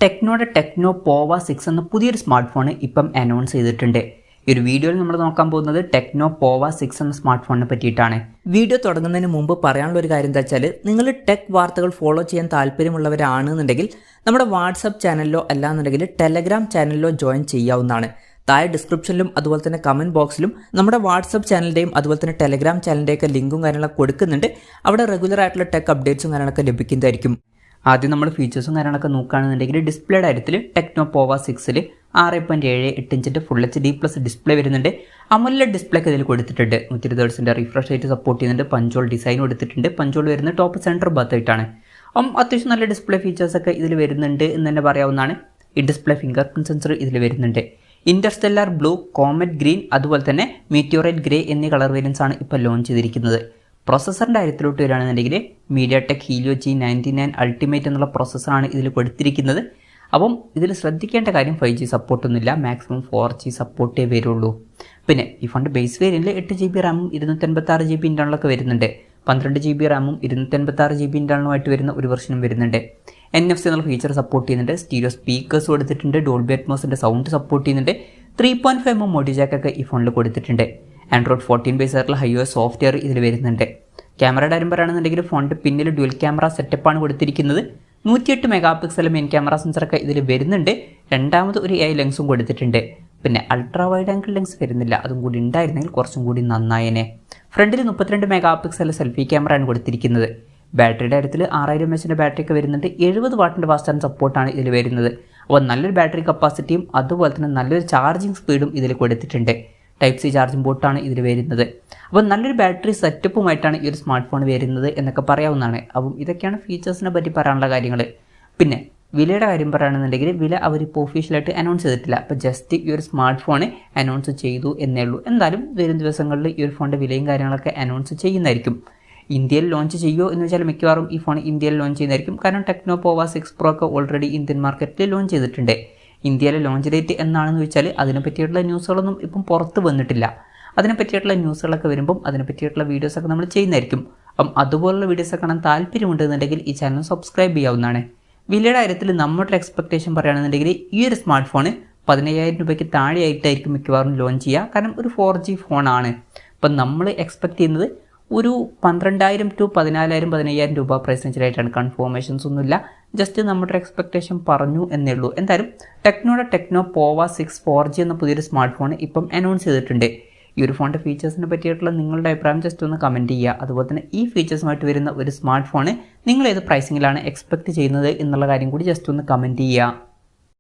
ടെക്നോയുടെ techno പോവ 6 എന്ന പുതിയൊരു സ്മാർട്ട് ഫോൺ ഇപ്പം അനൗൺസ് ചെയ്തിട്ടുണ്ട്. ഈ ഒരു വീഡിയോയിൽ നമ്മൾ നോക്കാൻ പോകുന്നത് ടെക്നോ പോവ 6 എന്ന സ്മാർട്ട് ഫോണിനെ പറ്റിയിട്ടാണ്. വീഡിയോ തുടങ്ങുന്നതിന് മുമ്പ് പറയാനുള്ള ഒരു കാര്യം എന്താ വെച്ചാൽ, നിങ്ങൾ ടെക് വാർത്തകൾ ഫോളോ ചെയ്യാൻ താല്പര്യമുള്ളവരാണെന്നുണ്ടെങ്കിൽ നമ്മുടെ വാട്സപ്പ് ചാനലിലോ അല്ലാന്നുണ്ടെങ്കിൽ ടെലഗ്രാം ചാനലിലോ ജോയിൻ ചെയ്യാവുന്നതാണ്. താഴെ ഡിസ്ക്രിപ്ഷനിലും അതുപോലെ തന്നെ കമൻറ്റ് ബോക്സിലും നമ്മുടെ വാട്സപ്പ് ചാനലിൻ്റെയും അതുപോലെ തന്നെ ടെലഗ്രാം ചാനലിൻ്റെയൊക്കെ ലിങ്കും കാര്യങ്ങളൊക്കെ കൊടുക്കുന്നുണ്ട്. അവിടെ റെഗുലർ ആയിട്ടുള്ള ടെക് അപ്ഡേറ്റ്സും കാര്യങ്ങളൊക്കെ ലഭിക്കുന്നതായിരിക്കും. ആദ്യം നമ്മൾ ഫീച്ചേഴ്സും കാര്യങ്ങളൊക്കെ നോക്കുകയാണെന്നുണ്ടെങ്കിൽ ഡിസ്പ്ലേയുടെ കാര്യത്തിൽ ടെക്നോ പോവ 6ൽ 6.78 ഇഞ്ചിൻ്റെ ഫുൾ HD+ ഡിസ്പ്ലേ വരുന്നുണ്ട്. അമോലെഡ് ഡിസ്പ്ലേ ഒക്കെ ഇതിൽ കൊടുത്തിട്ടുണ്ട്. 120 Hz റിഫ്രഷ് റേറ്റ് സപ്പോർട്ട് ചെയ്യുന്നുണ്ട്. പഞ്ചോൾ ഡിസൈൻ കൊടുത്തിട്ടുണ്ട്. പഞ്ചോൾ വരുന്നത് ടോപ്പ് സെൻറ്റർ ഭാഗത്തായിട്ടാണ്. അത്യാവശ്യം നല്ല ഡിസ്പ്ലേ ഫീച്ചേഴ്സൊക്കെ ഇതിൽ വരുന്നുണ്ട് എന്ന് തന്നെ പറയാവുന്നതാണ്. ഈ ഡിസ്പ്ലേ ഫിംഗർ പ്രിൻറ് സെൻസർ ഇതിൽ വരുന്നുണ്ട്. ഇൻ്റർസ്റ്റെല്ലാർ ബ്ലൂ, കോമറ്റ് ഗ്രീൻ അതുപോലെ തന്നെ മീറ്റിയോറൈറ്റ് ഗ്രേ എന്നീ കളർ വേരിയൻസ് ആണ് ഇപ്പോൾ ലോഞ്ച് ചെയ്തിരിക്കുന്നത്. പ്രോസസ്സറിൻ്റെ കാര്യത്തിലോട്ട് വരികയാണെന്നുണ്ടെങ്കിൽ MediaTek Helio G99 Ultimate എന്നുള്ള പ്രോസസ്സറാണ് ഇതിൽ കൊടുത്തിരിക്കുന്നത്. അപ്പം ഇതിൽ ശ്രദ്ധിക്കേണ്ട കാര്യം 5G സപ്പോർട്ടൊന്നുമില്ല, മാക്സിമം 4G സപ്പോർട്ടേ വരുള്ളൂ. പിന്നെ ഈ ഫോണിൻ്റെ ബേസ് വേരിയൻറ്റിൽ 8GB റാമും 256GB ഇൻ്റർണലൊക്കെ വരുന്നുണ്ട്. 12GB റാമും 256GB ഇൻ്റർണലുമായിട്ട് വരുന്ന ഒരു വെർഷനും വരുന്നുണ്ട്. NFC എന്നുള്ള ഫീച്ചർ സപ്പോർട്ട് ചെയ്യുന്നുണ്ട്. സ്റ്റീരിയോ സ്പീക്കേഴ്സ് കൊടുത്തിട്ടുണ്ട്. ഡോൾബി അറ്റ്മോസിൻ്റെ സൗണ്ട് സപ്പോർട്ട് ചെയ്യുന്നുണ്ട്. 3.5mm ഓഡിയോ ജാക്കൊക്കെ ഈ ഫോണിൽ കൊടുത്തിട്ടുണ്ട്. Android 14 ബേസ് ആയിട്ടുള്ള iOS സോഫ്റ്റ്വെയർ ഇതിൽ വരുന്നുണ്ട്. ക്യാമറയുടെ കാര്യം പറയുകയാണെന്നുണ്ടെങ്കിൽ ഫോണിൻ്റെ പിന്നിൽ ഡ്യുവൽ ക്യാമറ സെറ്റപ്പാണ് കൊടുത്തിരിക്കുന്നത്. 108 MP മെയിൻ ക്യാമറ സെൻസറൊക്കെ ഇതിൽ വരുന്നുണ്ട്. രണ്ടാമത് ഒരു AI ലെൻസും കൊടുത്തിട്ടുണ്ട്. പിന്നെ അൾട്രാ വൈഡ് ആംഗിൾ ലെൻസ് വരുന്നില്ല, അതും കൂടി ഉണ്ടായിരുന്നെങ്കിൽ കുറച്ചും കൂടി നന്നായേനെ. ഫ്രണ്ടിൽ 32 MP സെൽഫി ക്യാമറയാണ് കൊടുത്തിരിക്കുന്നത്. ബാറ്ററിയുടെ കാര്യത്തിൽ 6000 mAh ബാറ്ററിയൊക്കെ വരുന്നുണ്ട്. 70 വാട്ടിൻ്റെ ഫാസ്റ്റ് ചാർജ് സപ്പോർട്ടാണ് ഇതിൽ വരുന്നത്. അപ്പോൾ നല്ലൊരു ബാറ്ററി കപ്പാസിറ്റിയും അതുപോലെ തന്നെ നല്ലൊരു ചാർജിങ് സ്പീഡും ഇതിൽ കൊടുത്തിട്ടുണ്ട്. Type-C ചാർജിംഗ് പോർട്ടാണ് ഇതിൽ വരുന്നത്. അപ്പോൾ നല്ലൊരു ബാറ്ററി സെറ്റപ്പുമായിട്ടാണ് ഈ ഒരു സ്മാർട്ട് ഫോൺ വരുന്നത് എന്നൊക്കെ പറയാവുന്നതാണ്. അപ്പം ഇതൊക്കെയാണ് ഫീച്ചേഴ്സിനെ പറ്റി പറയാനുള്ള കാര്യങ്ങൾ. പിന്നെ വിലയുടെ കാര്യം പറയുകയാണെന്നുണ്ടെങ്കിൽ വില അവരിപ്പോൾ ഒഫീഷ്യലായിട്ട് അനൗൺസ് ചെയ്തിട്ടില്ല. അപ്പോൾ ജസ്റ്റ് ഈ ഒരു സ്മാർട്ട് ഫോൺ അനൗൺസ് ചെയ്തു എന്നേ ഉള്ളൂ. എന്തായാലും വരും ദിവസങ്ങളിൽ ഈ ഒരു ഫോണിൻ്റെ വിലയും കാര്യങ്ങളൊക്കെ അനൗൺസ് ചെയ്യുന്നതായിരിക്കും. ഇന്ത്യയിൽ ലോഞ്ച് ചെയ്യുമോ എന്ന് വെച്ചാൽ മിക്കവാറും ഈ ഫോൺ ഇന്ത്യയിൽ ലോഞ്ച് ചെയ്യുന്നതായിരിക്കും. കാരണം ടെക്നോ പോവ 6 Pro ഒക്കെ ഓൾറെഡി ഇന്ത്യൻ മാർക്കറ്റിൽ ലോഞ്ച് ചെയ്തിട്ടുണ്ട്. ഇന്ത്യയിലെ ലോഞ്ച് ഡേറ്റ് എന്നാണെന്ന് വെച്ചാൽ അതിനെപ്പറ്റിയിട്ടുള്ള ന്യൂസുകളൊന്നും ഇപ്പം പുറത്ത് വന്നിട്ടില്ല. അതിനെപ്പറ്റിയിട്ടുള്ള ന്യൂസുകളൊക്കെ വരുമ്പം അതിനെപ്പറ്റിയിട്ടുള്ള വീഡിയോസൊക്കെ നമ്മൾ ചെയ്യുന്നതായിരിക്കും. അപ്പം അതുപോലുള്ള വീഡിയോസൊക്കെ കാണാൻ താല്പര്യമുണ്ടെന്നുണ്ടെങ്കിൽ ഈ ചാനൽ സബ്സ്ക്രൈബ് ചെയ്യാവുന്നതാണ്. വിലയുടെ കാര്യത്തിൽ നമ്മുടെ എക്സ്പെക്ടേഷൻ പറയുകയാണെന്നുണ്ടെങ്കിൽ ഈ ഒരു സ്മാർട്ട് ഫോൺ 15,000 രൂപയ്ക്ക് താഴെയായിട്ടായിരിക്കും മിക്കവാറും ലോഞ്ച് ചെയ്യുക. കാരണം ഒരു 4G ഫോണാണ്. അപ്പം നമ്മൾ എക്സ്പെക്ട് ചെയ്യുന്നത് ഒരു 12,000 to 14,000 15,000 രൂപ പ്രൈസ് റേഞ്ചിലായിട്ടാണ്. കൺഫർമേഷൻസ് ഒന്നുമില്ല, ജസ്റ്റ് നമ്മുടെ എക്സ്പെക്ടേഷൻ പറഞ്ഞു എന്നേ ഉള്ളൂ. എന്തായാലും ടെക്നോയുടെ ടെക്നോ പോവ 6 4G എന്ന പുതിയൊരു സ്മാർട്ട് ഫോൺ ഇപ്പം അനൗൺസ് ചെയ്തിട്ടുണ്ട്. ഈ ഒരു ഫോണിൻ്റെ ഫീച്ചേഴ്സിനെ പറ്റിയിട്ടുള്ള നിങ്ങളുടെ അഭിപ്രായം ജസ്റ്റ് ഒന്ന് കമൻറ്റ് ചെയ്യുക. അതുപോലെ തന്നെ ഈ ഫീച്ചേഴ്സുമായിട്ട് വരുന്ന ഒരു സ്മാർട്ട് ഫോൺ നിങ്ങൾ ഏത് പ്രൈസിങ്ങിലാണ് എക്സ്പെക്ട് ചെയ്യുന്നത് എന്നുള്ള കാര്യം കൂടി ജസ്റ്റ് ഒന്ന് കമൻറ്റ് ചെയ്യുക.